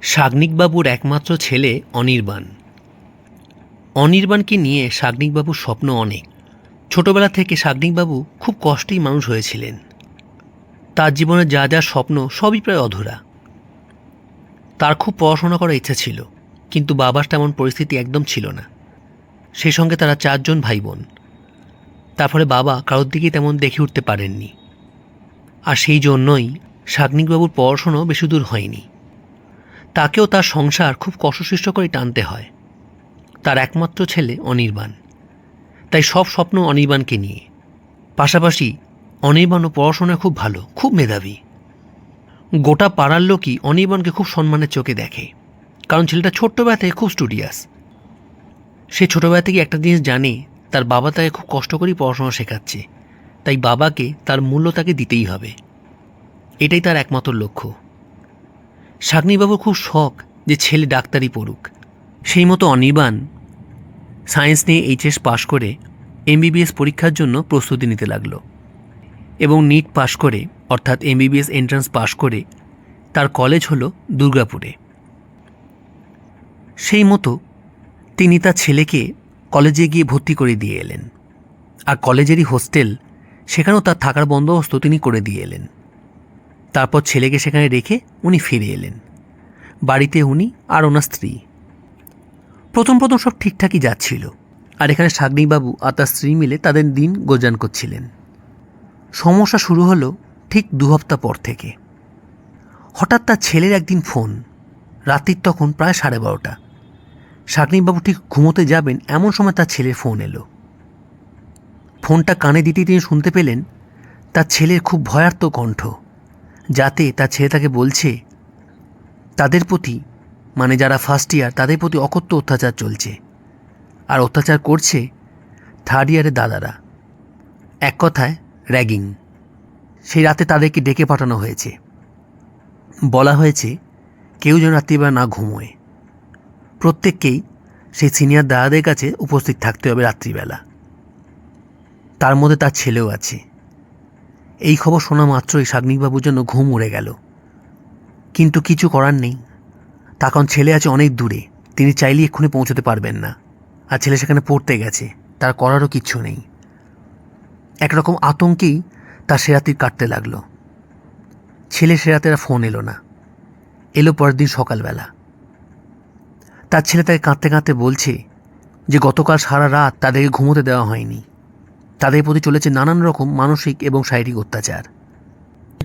সাগ্নিকবাবুর একমাত্র ছেলে অনির্বাণ। অনির্বাণকে নিয়ে সাগ্নিকবাবুর স্বপ্ন অনেক। ছোটবেলা থেকে সাগ্নিকবাবু খুব কষ্টেই মানুষ হয়েছিলেন। তার জীবনে যা যা স্বপ্ন সবই প্রায় অধুরা। তার খুব পড়াশোনা করার ইচ্ছা ছিল, কিন্তু বাবার তেমন পরিস্থিতি একদম ছিল না। সেই সঙ্গে তারা 4 জন ভাই বোন। তার ফলে বাবা কারোর দিকেই তেমন দেখে উঠতে পারেননি। আর সেই জন্যই সাগ্নিকবাবুর পড়াশোনাও বেশি দূর হয়নি। তাকেও তার সংসার খুব কষ্টসৃষ্ট করে টানতে হয়। তার একমাত্র ছেলে অনির্বাণ, তাই সব স্বপ্ন অনির্বাণকে নিয়ে। পাশাপাশি অনির্বাণও পড়াশোনায় খুব ভালো, খুব মেধাবী। গোটা পাড়ার লোকই অনির্বাণকে খুব সম্মানের চোখে দেখে, কারণ ছেলেটা ছোট্টবেলা থেকে খুব স্টুডিয়াস। সে ছোটোবেলা থেকে একটা জিনিস জানে, তার বাবা তাকে খুব কষ্ট করেই পড়াশোনা শেখাচ্ছে, তাই বাবাকে তার মূল্য তাকে দিতেই হবে। এটাই তার একমাত্র লক্ষ্য। সাগ্নিকবাবুর খুব শখ যে ছেলে ডাক্তারি পড়ুক। সেই মতো অনির্বাণ সায়েন্স নিয়ে এইচএস পাশ করে এমবিবিএস পরীক্ষার জন্য প্রস্তুতি নিতে লাগলো, এবং নিট পাশ করে অর্থাৎ এমবিবিএস এন্ট্রান্স পাশ করে তার কলেজ হলো দুর্গাপুরে। সেই মতো তিনি তার ছেলেকে কলেজে গিয়ে ভর্তি করে দিয়ে এলেন, আর কলেজেরই হোস্টেল, সেখানেও তার থাকার বন্দোবস্ত তিনি করে দিয়ে এলেন। তারপর ছেলেকে সেখানে রেখে উনি ফিরে এলেন বাড়িতে, উনি আর ওনার স্ত্রী। প্রথম সব ঠিকঠাকই যাচ্ছিল, আর এখানে সাগ্নিকবাবু আর তার স্ত্রী মিলে তাদের দিন গোজান করছিলেন। সমস্যা শুরু হলো ঠিক 2 হপ্তাহ পর থেকে। হঠাৎ তার ছেলের একদিন ফোন, রাত্রির তখন প্রায় 12:30। সাগ্নিকবাবু ঠিক ঘুমোতে যাবেন এমন সময় তার ছেলের ফোন এলো। ফোনটা কানে দিতেই তিনি শুনতে পেলেন তার ছেলের খুব ভয়ার্ত কণ্ঠ, যাতে তার ছেলে তাকে বলছে তাদের প্রতি, মানে যারা ফার্স্ট ইয়ার, তাদের প্রতি অকথ্য অত্যাচার চলছে, আর অত্যাচার করছে 3rd ইয়ারের দাদারা। এক কথায় র্যাগিং। সেই রাতে তাদেরকে ডেকে পাঠানো হয়েছে, বলা হয়েছে কেউ যেন রাত্রিবেলা না ঘুমোয়। প্রত্যেককেই সেই সিনিয়র দাদাদের কাছে উপস্থিত থাকতে হবে রাত্রিবেলা। তার মধ্যে তার ছেলেও আছে। এই খবর শোনা মাত্রই সাগ্নিকবাবুর জন্য ঘুম উড়ে গেল, কিন্তু কিছু করার নেই। তার কারণ ছেলে আছে অনেক দূরে, তিনি চাইলেই এক্ষুনি পৌঁছতে পারবেন না, আর ছেলে সেখানে পড়তে গেছে, তার করারও কিচ্ছু নেই। একরকম আতঙ্কেই তার সে রাত্রি কাটতে লাগলো। ছেলে সে রাতে আর ফোন এলো না। এলো পরের দিন সকালবেলা। তার ছেলে তাকে কাঁদতে কাঁদতে বলছে যে গতকাল সারা রাত তাদেরকে ঘুমোতে দেওয়া হয়নি। তাদের প্রতি চলেছে নানান রকম মানসিক এবং শারীরিক অত্যাচার।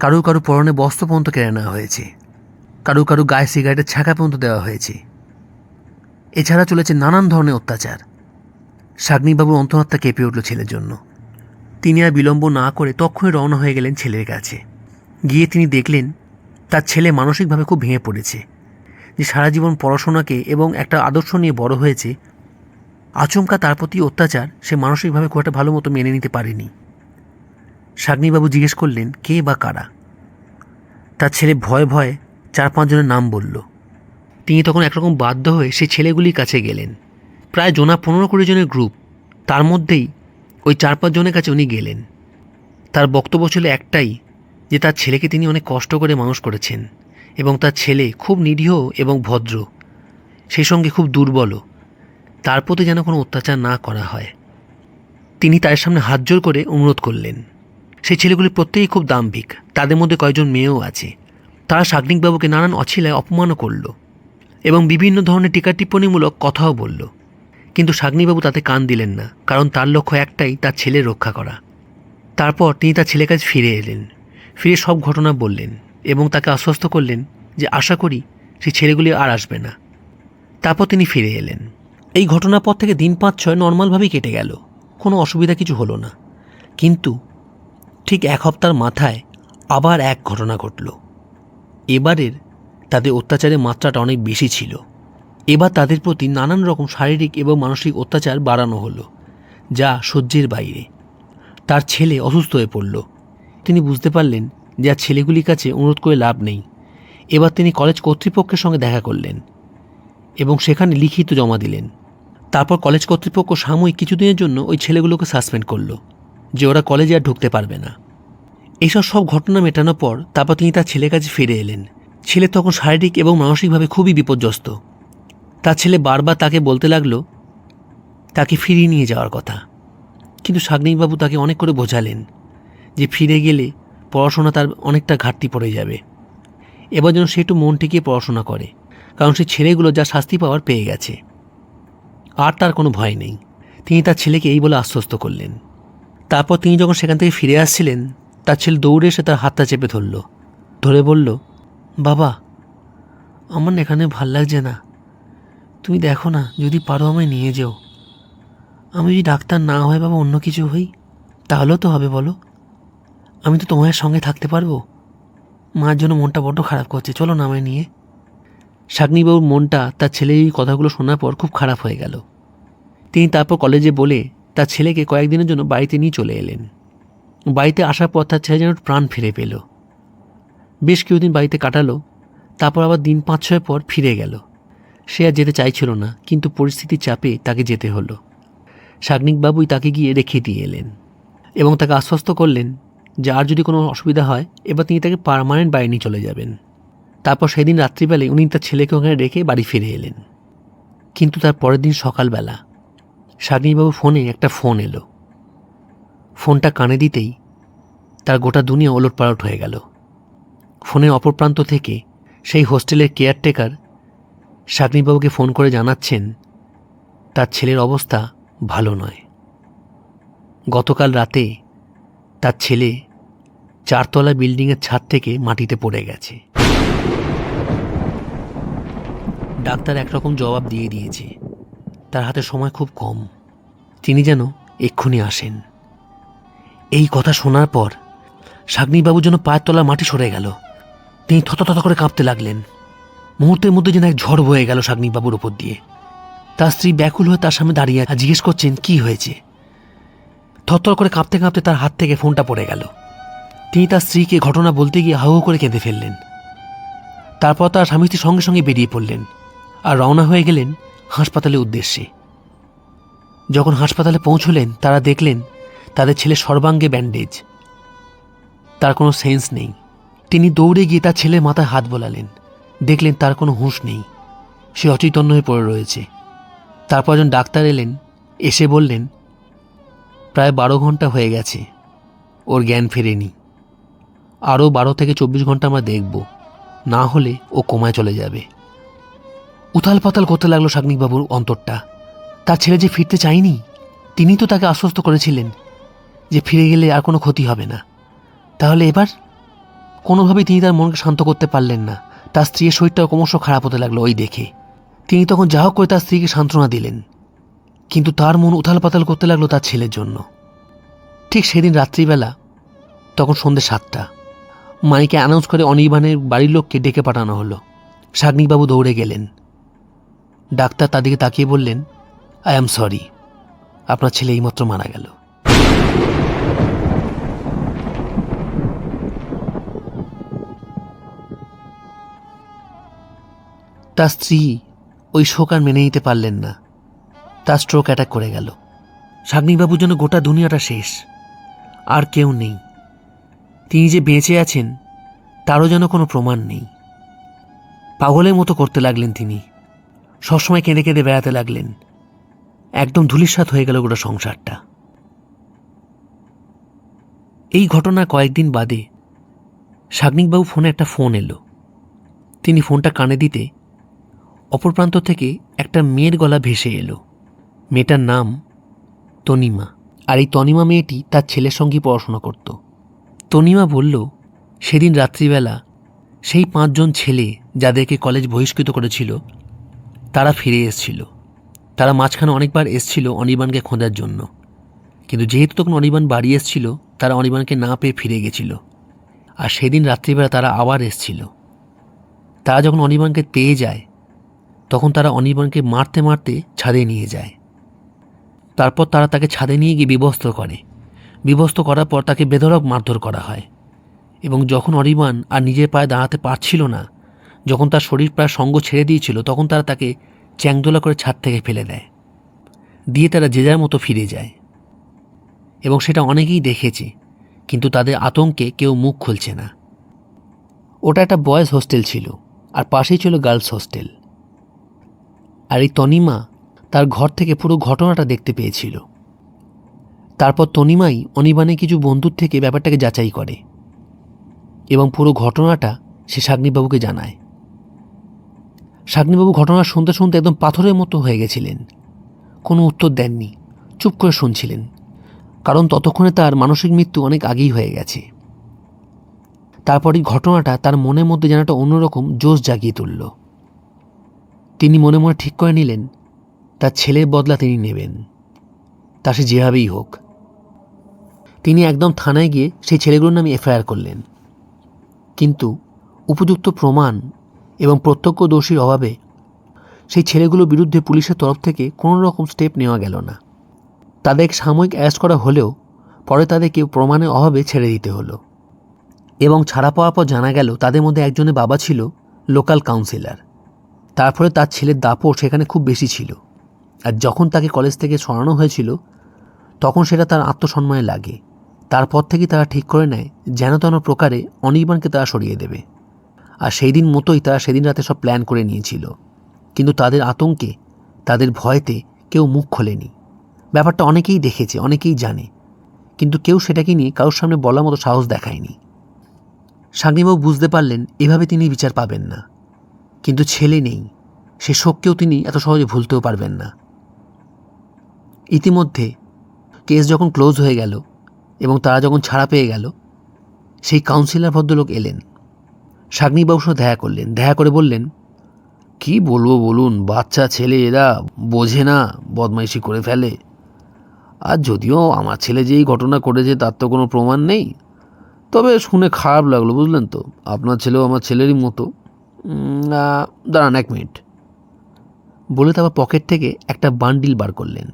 কারো পরনে বস্ত্র পর্যন্ত কেড়ে নেওয়া হয়েছে, কারো গায়ে সিগারেটের ছ্যাঁকা পর্যন্ত দেওয়া হয়েছে। এছাড়া চলেছে নানান ধরনের অত্যাচার। সাগ্নিকবাবুর অন্তরাত্মা কেঁপে উঠল ছেলের জন্য। তিনি আর বিলম্ব না করে তখনই রওনা হয়ে গেলেন ছেলের কাছে। গিয়ে তিনি দেখলেন তার ছেলে মানসিকভাবে খুব ভেঙে পড়েছে, যে সারা জীবন পড়াশোনাকে এবং একটা আদর্শ নিয়ে বড় হয়েছে, আচমকা তার প্রতি অত্যাচার সে মানসিকভাবে খুব একটা ভালো মতো মেনে নিতে পারেনি। সাগ্নিকবাবু জিজ্ঞেস করলেন কে বা কারা। তার ছেলে ভয়ে ভয়ে 4-5 জনের নাম বলল। তিনি তখন একরকম বাধ্য হয়ে সেই ছেলেগুলির কাছে গেলেন। প্রায় 15-20 জনের গ্রুপ, তার মধ্যেই ওই 4-5 জনের কাছে উনি গেলেন। তার বক্তব্য ছিল একটাই, যে তার ছেলেকে তিনি অনেক কষ্ট করে মানুষ করেছেন, এবং তার ছেলে খুব নিরীহ এবং ভদ্র, সেই সঙ্গে খুব দুর্বলও। তার প্রতি যেন কোনো অত্যাচার না করা হয়। তিনি তার সামনে হাত জোর করে অনুরোধ করলেন। সেই ছেলেগুলি প্রত্যেকেই খুব দাম্ভিক, তাদের মধ্যে কয়েকজন মেয়েও আছে। তারা সাগ্নিকবাবুকে নানান অছিলায় অপমানও করল, এবং বিভিন্ন ধরনের টিকা টিপ্পণীমূলক কথাও বলল। কিন্তু সাগ্নিকবাবু তাতে কান দিলেন না, কারণ তার লক্ষ্য একটাই, তার ছেলের রক্ষা করা। তারপর তিনি তার ছেলের কাছে ফিরে এলেন, ফিরে সব ঘটনা বললেন, এবং তাকে আশ্বস্ত করলেন যে আশা করি সেই ছেলেগুলি আর আসবে না। তারপর তিনি ফিরে এলেন। এই ঘটনার পর থেকে দিন 5-6 নর্মালভাবেই কেটে গেল, কোনো অসুবিধা কিছু হলো না। কিন্তু ঠিক 1 হপ্তার মাথায় আবার এক ঘটনা ঘটল। এবারের তাদের অত্যাচারের মাত্রাটা অনেক বেশি ছিল। এবার তাদের প্রতি নানান রকম শারীরিক এবং মানসিক অত্যাচার বাড়ানো হলো, যা সহ্যের বাইরে। তার ছেলে অসুস্থ হয়ে পড়ল। তিনি বুঝতে পারলেন যে আর ছেলেগুলির কাছে অনুরোধ করে লাভ নেই। এবার তিনি কলেজ কর্তৃপক্ষের সঙ্গে দেখা করলেন এবং সেখানে লিখিত জমা দিলেন। তারপর কলেজ কর্তৃপক্ষ সাময়িক কিছুদিনের জন্য ওই ছেলেগুলোকে সাসপেন্ড করলো, যে ওরা কলেজে আর ঢুকতে পারবে না। এইসব সব ঘটনা মেটানোর পর তারপর তিনি তার ছেলের কাছে ফিরে এলেন, ছেলে তখন শারীরিক এবং মানসিকভাবে খুবই বিপর্যস্ত। তার ছেলে বারবার তাকে বলতে লাগলো তাকে ফিরিয়ে নিয়ে যাওয়ার কথা, কিন্তু শাগনিকবাবু তাকে অনেক করে বোঝালেন যে ফিরে গেলে পড়াশোনা তার অনেকটা ঘাটতি পড়ে যাবে। এবার যেন সে একটু মন টিকিয়ে পড়াশোনা করে, কারণ সেই ছেলেগুলো যা শাস্তি পাওয়ার পেয়ে গেছে, আর তার কোনো ভয় নেই। তিনি তার ছেলেকে এই বলে আশ্বস্ত করলেন। তারপর তিনি যখন সেখান থেকে ফিরে আসছিলেন, তার ছেলে দৌড়ে এসে তার হাতটা চেপে ধরে বলল, বাবা, আমার না এখানে ভাল লাগছে না, তুমি দেখো না, যদি পারো আমায় নিয়ে যেও। আমি যদি ডাক্তার না হয় বাবা, অন্য কিছু হই, তাহলেও তো হবে বলো। আমি তো তোমার সঙ্গে থাকতে পারবো। মার জন্য মনটা বড্ড খারাপ করছে, চলো না আমায় নিয়ে। শাগনিকবাবুর মনটা তার ছেলের এই কথাগুলো শোনার পর খুব খারাপ হয়ে গেল। তিনি তারপর কলেজে বলে তার ছেলেকে কয়েকদিনের জন্য বাড়িতে নিয়ে চলে এলেন। বাড়িতে আসার পর তার ছেলে যেন প্রাণ ফিরে পেল। বেশ কিছুদিন বাড়িতে কাটালো, তারপর আবার দিন 5-6 পর ফিরে গেল। সে আর যেতে চাইছিল না, কিন্তু পরিস্থিতির চাপে তাকে যেতে হলো। শাগনিকবাবুই তাকে গিয়ে রেখে দিয়ে এলেন এবং তাকে আশ্বস্ত করলেন যে আর যদি কোনো অসুবিধা হয় এবার তিনি তাকে পার্মানেন্ট বাড়ি নিয়ে চলে যাবেন। তারপর সেদিন রাত্রিবেলায় উনি তার ছেলেকে ওখানে রেখে বাড়ি ফিরে এলেন। কিন্তু তার পরের দিন সকালবেলা শাগনিকবাবুর ফোনে একটা ফোন এলো। ফোনটা কানে দিতেই তার গোটা দুনিয়া ওলটপালট হয়ে গেল। ফোনের অপর প্রান্ত থেকে সেই হোস্টেলের কেয়ারটেকার শাগনিকবাবুকে ফোন করে জানাচ্ছেন তার ছেলের অবস্থা ভালো নয়। গতকাল রাতে তার ছেলে 4তলা বিল্ডিংয়ের ছাদ থেকে মাটিতে পড়ে গেছে। ডাক্তার একরকম জবাব দিয়ে দিয়েছে, তার হাতে সময় খুব কম, তিনি যেন এক্ষুনি আসেন। এই কথা শোনার পর শাগনিকবাবুর জন্য পায়ের তলার মাটি সরে গেল। তিনি থতথত করে কাঁপতে লাগলেন। মুহূর্তের মধ্যে যেন এক ঝড় বয়ে গেল শাগনিকবাবুর ওপর দিয়ে। তার স্ত্রী ব্যাকুল হয়ে তার সামনে দাঁড়িয়ে আর জিজ্ঞেস করছেন কি হয়েছে। থরথর করে কাঁপতে কাঁপতে তার হাত থেকে ফোনটা পড়ে গেল। তিনি তার স্ত্রীকে ঘটনা বলতে গিয়ে হাউ করে কেঁদে ফেললেন। তারপর তার স্বামী স্ত্রী সঙ্গে সঙ্গে বেরিয়ে পড়লেন আর রওনা হয়ে গেলেন হাসপাতালের উদ্দেশ্যে। যখন হাসপাতালে পৌঁছলেন তারা দেখলেন তাদের ছেলে সর্বাঙ্গে ব্যান্ডেজ, তার কোনো সেন্স নেই। তিনি দৌড়ে গিয়ে তার ছেলের মাথায় হাত বোলালেন, দেখলেন তার কোনো হুঁশ নেই, সে অচৈতন্য হয়ে পড়ে রয়েছে। তারপর একজন ডাক্তার এলেন, এসে বললেন প্রায় 12 ঘন্টা হয়ে গেছে, ওর জ্ঞান ফেরেনি, আরও 12 থেকে 24 ঘন্টা আমরা দেখব, না হলে ও কোমায় চলে যাবে। উথাল পাতাল করতে লাগলো শাগনিকবাবুর অন্তরটা। তার ছেলে যে ফিরতে চায়নি, তিনি তো তাকে আশ্বস্ত করেছিলেন যে ফিরে গেলে আর কোনো ক্ষতি হবে না। তাহলে এবার কোনোভাবেই তিনি তার মনকে শান্ত করতে পারলেন না। তার স্ত্রীর শরীরটাও ক্রমশ খারাপ হতে লাগলো ওই দেখে। তিনি তখন যা হোক করে তার স্ত্রীকে সান্ত্বনা দিলেন, কিন্তু তার মন উথাল পাতাল করতে লাগলো তার ছেলের জন্য। ঠিক সেদিন রাত্রিবেলা, তখন সন্ধ্যে 7টা, মাইকে অ্যানাউন্স করে অনির্বাণের বাড়ির লোককে ডেকে পাঠানো হলো। শাগনিকবাবু দৌড়ে গেলেন। ডাক্তার তাদেরকে তাকিয়ে বললেন, আই অ্যাম সরি, আপনার ছেলে এইমাত্র মারা গেল। তার স্ত্রী ওই শোক আর মেনে নিতে পারলেন না। তার স্ট্রোক অ্যাটাক করে গেল। শাগনিকবাবুর জন্য গোটা দুনিয়াটা শেষ, আর কেউ নেই। তিনি যে বেঁচে আছেন তারও যেন কোনো প্রমাণ নেই। পাগলের মতো করতে লাগলেন তিনি, সবসময় কেঁদে কেঁদে বেড়াতে লাগলেন। একদম ধূলিসাৎ হয়ে গেল গোটা সংসারটা। এই ঘটনা কয়েকদিন বাদে শাগনিকবাবু ফোনে একটা ফোন এলো। তিনি ফোনটা কানে দিতে অপর প্রান্ত থেকে একটা মেয়ের গলা ভেসে এলো। মেয়েটার নাম তনিমা। আর এই তনিমা মেয়েটি তার ছেলের সঙ্গে পড়াশোনা করত। তনিমা বলল, সেদিন রাত্রিবেলা সেই 5 জন ছেলে যাদেরকে কলেজ বহিষ্কৃত করেছিল তারা ফিরে এসেছিল। তারা মাঝখানে অনেকবার এসেছিল অনির্বাণকে খোঁজার জন্য, কিন্তু যেহেতু তখন অনির্বাণ বাড়ি এসেছিল, তারা অনির্বাণকে না পেয়ে ফিরে গেছিল। আর সেদিন রাত্রিবেলা তারা আবার এসেছিল। তারা যখন অনির্বাণকে পেয়ে যায়, তখন তারা অনির্বাণকে মারতে মারতে ছাদে নিয়ে যায়। তারপর তারা তাকে ছাদে নিয়ে গিয়ে বিবস্ত্র করে। বিবস্ত্র করার পর তাকে বেধড়ক মারধর করা হয়। এবং যখন অনির্বাণ আর নিজের পায়ে দাঁড়াতে পারছিল না, যখন তার শরীর প্রায় সঙ্গ ছেড়ে দিয়েছিল, তখন তারা তাকে চ্যাংদোলা করে ছাদ থেকে ফেলে দেয়। দিয়ে তারা যে যার মতো ফিরে যায়। এবং সেটা অনেকেই দেখেছে, কিন্তু তাদের আতঙ্কে কেউ মুখ খুলছে না। ওটা একটা বয়েজ হোস্টেল ছিল। আর পাশেই ছিল গার্লস হোস্টেল। আর এই তনিমা তার ঘর থেকে পুরো ঘটনাটা দেখতে পেয়েছিল। তারপর তনিমাই অনির্বাণে কিছু বন্ধুর থেকে ব্যাপারটাকে যাচাই করে এবং পুরো ঘটনাটা সে শাগ্নিবাবুকে জানায়। শাগ্নিবাবু ঘটনা শুনতে শুনতে একদম পাথরের মতো হয়ে গেছিলেন। কোনো উত্তর দেননি, চুপ করে শুনছিলেন, কারণ ততক্ষণে তার মানসিক মৃত্যু অনেক আগেই হয়ে গেছে। তারপর এই ঘটনাটা তার মনের মধ্যে যেন একটা অন্যরকম জোশ জাগিয়ে তুলল। তিনি মনে মনে ঠিক করে নিলেন তার ছেলের বদলা তিনি নেবেন, তা সে যেভাবেই হোক। তিনি একদম থানায় গিয়ে সেই ছেলেগুলোর নামে এফআইআর করলেন। কিন্তু উপযুক্ত প্রমাণ এবং প্রত্যক্ষদর্শীর অভাবে সেই ছেলেগুলোর বিরুদ্ধে পুলিশের তরফ থেকে কোনো রকম স্টেপ নেওয়া গেল না। তাদের সাময়িক অ্যারেস্ট করা হলেও পরে তাদেরকে প্রমাণের অভাবে ছেড়ে দিতে হলো। এবং ছাড়া পাওয়ার পর জানা গেল তাদের মধ্যে একজনের বাবা ছিল লোকাল কাউন্সিলর। তার ফলে তার ছেলের দাপট সেখানে খুব বেশি ছিল। আর যখন তাকে কলেজ থেকে সরানো হয়েছিল তখন সেটা তার আত্মসম্মানে লাগে। তারপর থেকেই তারা ঠিক করে নেয় যেন তেন প্রকারে অনির্বাণকে তারা সরিয়ে দেবে। আর সেই দিন মতোই তারা সেদিন রাতে সব প্ল্যান করে নিয়েছিল। কিন্তু তাদের আতঙ্কে, তাদের ভয়তে কেউ মুখ খোলেনি। ব্যাপারটা অনেকেই দেখেছে, অনেকেই জানে, কিন্তু কেউ সেটাকে নিয়ে কারোর সামনে বলার মতো সাহস দেখায়নি। শাগ্নিবাবু বুঝতে পারলেন এভাবে তিনি বিচার পাবেন না। কিন্তু ছেলে নেই, সে শোককেও তিনি এত সহজে ভুলতেও পারবেন না। ইতিমধ্যে কেস যখন ক্লোজ হয়ে গেল এবং তারা যখন ছাড়া পেয়ে গেল, সেই কাউন্সিলর ভদ্রলোক এলেন, শাগ্নিবাবুর সঙ্গে দেখা করলেন। দেখা করে বললেন, কি বলবো বলুন, বাচ্চা ছেলে এরা, বোঝে না, বদমাইশি করে ফেলে। আর যদিও আমার ছেলে যেই ঘটনা করেছে তার তো কোনো প্রমাণ নেই, তবে শুনে খারাপ লাগলো, বুঝলেন তো। আপনার ছেলেও আমার ছেলেরই মতো। দাঁড়ান 1 মিনিট বলে তারপর পকেট থেকে একটা বান্ডিল বার করলেন।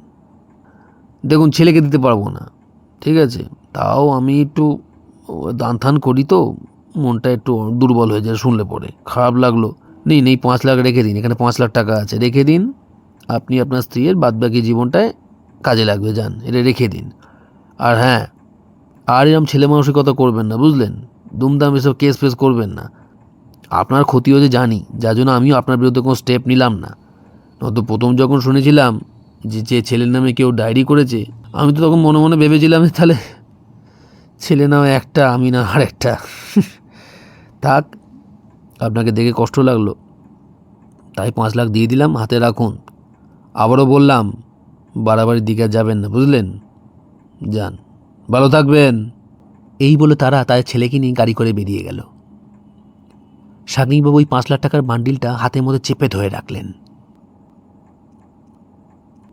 দেখুন, ছেলেকে দিতে পারবো না, ঠিক আছে, তাও আমি একটু দান থান করি তো মনটা একটু দুর্বল হয়ে যায় শুনলে পরে, খারাপ লাগলো। নেই 5 লাখ রেখে দিন, এখানে 5 লাখ টাকা আছে, রেখে দিন। আপনি আপনার স্ত্রীর বাদবাকি জীবনটায় কাজে লাগবে, যান, এটা রেখে দিন। আর হ্যাঁ, আর এরম ছেলে মানসিকতা করবেন না, বুঝলেন। দুমদাম এসব কেস ফেস করবেন না। আপনার ক্ষতি হয়েছে জানি, যার জন্য আমিও আপনার বিরুদ্ধে কোনো স্টেপ নিলাম না। নয়তো প্রথম যখন শুনেছিলাম যে ছেলের নামে কেউ ডায়েরি করেছে, আমি তো তখন মনে মনে ভেবেছিলাম তাহলে ছেলে নামে একটা, আমি না আর একটা। থাক, আপনাকে দেখে কষ্ট লাগলো, তাই 5 লাখ দিয়ে দিলাম, হাতে রাখুন। আবারও বললাম, বাড়াবাড়ির দিকে যাবেন না, বুঝলেন। যান, ভালো থাকবেন। এই বলে তারা তাদের ছেলেকে নিয়ে গাড়ি করে বেরিয়ে গেল। শাগ্নিবাবু ওই 5 লাখ টাকার বান্ডিলটা হাতের মধ্যে চেপে ধরে রাখলেন।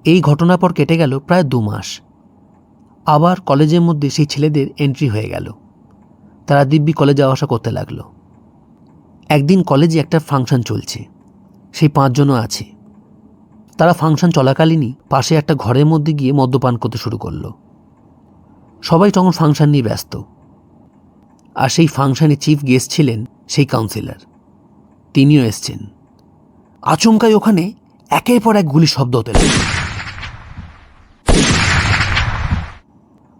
এই ঘটনার পর কেটে গেল প্রায় 2 মাস। আবার কলেজের মধ্যে সেই ছেলেদের এন্ট্রি হয়ে গেল। তারা দিব্যি কলেজে যাওয়া আসা করতে লাগলো। একদিন কলেজে একটা ফাংশন চলছে, সেই 5 জনও আছে। তারা ফাংশন চলাকালীনই পাশে একটা ঘরের মধ্যে গিয়ে মদ্যপান করতে শুরু করলো। সবাই তখন ফাংশন নিয়ে ব্যস্ত। আর সেই ফাংশনে চিফ গেস্ট ছিলেন সেই কাউন্সিলর, তিনিও এসছেন। আচমকাই ওখানে একের পর এক গুলির শব্দ হতে লাগল।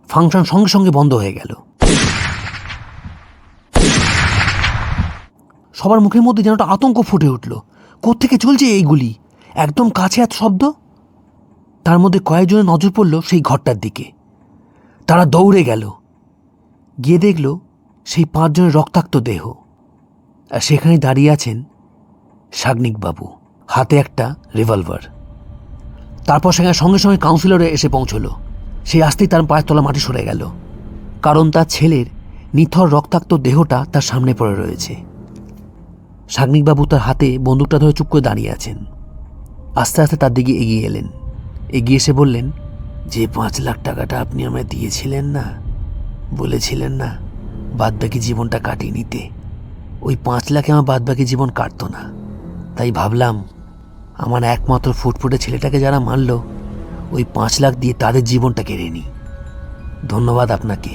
ফাংশন সঙ্গে সঙ্গে বন্ধ হয়ে গেল। সবার মুখের মধ্যে যেন একটা আতঙ্ক ফুটে উঠল। কোত্থেকে চলছে এই গুলি, একদম কাছে এত শব্দ। তার মধ্যে কয়েকজনের নজর পড়ল সেই ঘরটার দিকে। তারা দৌড়ে গেল, গিয়ে দেখল সেই 5 জনের রক্তাক্ত দেহ। আর সেখানে দাঁড়িয়ে আছেন শাগ্নিকবাবু, হাতে একটা রিভলভার। তারপর সেখানে সঙ্গে সঙ্গে কাউন্সিলরে এসে পৌঁছলো। সেই আসতেই তার পায়ের তলা মাটি সরে গেল, কারণ তার ছেলের নিথর রক্তাক্ত দেহটা তার সামনে পড়ে রয়েছে। শাগ্নিকবাবু তার হাতে বন্দুকটা ধরে চুপ করে দাঁড়িয়ে আছেন। আস্তে আস্তে তার দিকে এগিয়ে এলেন। এগিয়ে এসে বললেন, যে 5 লাখ টাকাটা আপনি আমায় দিয়েছিলেন না, বলেছিলেন না বাদবাকি জীবনটা কাটিয়ে নিতে, ওই 5 লাখে আমার বাদবাকি জীবন কাটতো না। তাই ভাবলাম আমার একমাত্র ফুটফুটে ছেলেটাকে যারা মারল, ওই 5 লাখ দিয়ে তাদের জীবনটা কেড়ে নিই। ধন্যবাদ আপনাকে,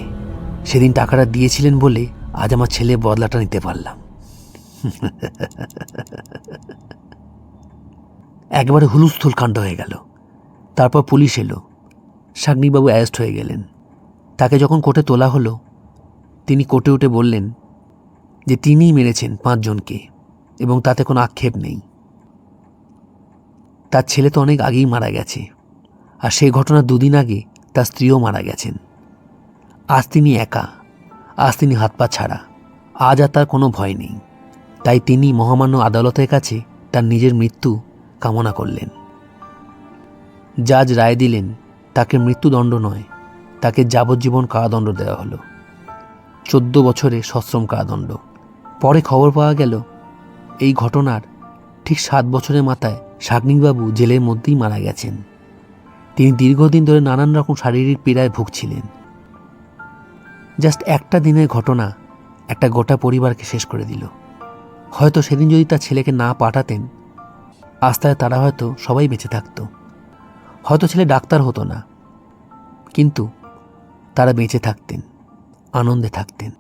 সেদিন টাকাটা দিয়েছিলেন বলে আজ আমার ছেলে বদলাটা নিতে পারলাম। একবারে হুলুস্থুল কাণ্ড হয়ে গেল। তারপর পুলিশ এলো। শাগ্নিকবাবু অ্যারেস্ট হয়ে গেলেন। তাকে যখন কোর্টে তোলা হলো, তিনি কোর্টে উঠে বললেন যে তিনিই মেরেছেন 5 জনকে। এবং তাতে কোনো আক্ষেপ নেই। তার ছেলে তো অনেক আগেই মারা গেছে, আর সেই ঘটনার 2 দিন আগে তার স্ত্রীও মারা গেছেন। আজ তিনি একা, আজ তিনি হাত পা ছাড়া, আজ আর তার কোনো ভয় নেই। তাই তিনি মহামান্য আদালতের কাছে তার নিজের মৃত্যু কামনা করলেন। জাজ রায় দিলেন তাকে মৃত্যুদণ্ড নয়, তাকে যাবজ্জীবন কারাদণ্ড দেওয়া হলো, 14 বছরের সশ্রম কারাদণ্ড। পরে খবর পাওয়া গেল এই ঘটনার ঠিক 7 বছরের মাথায় শাগনিকবাবু জেলের মধ্যেই মারা গেছেন। তিনি দীর্ঘদিন ধরে নানান রকম শারীরিক পীড়ায় ভুগছিলেন। জাস্ট একটা দিনের ঘটনা একটা গোটা পরিবারকে শেষ করে দিল। হয়তো সেদিন যদি তার ছেলেকে না পাঠাতেন, আস্তায় তারা হয়তো সবাই বেঁচে থাকতো। হয়তো ছেলে ডাক্তার হতো না, কিন্তু তারা বেঁচে থাকতেন, আনন্দে থাকতেন।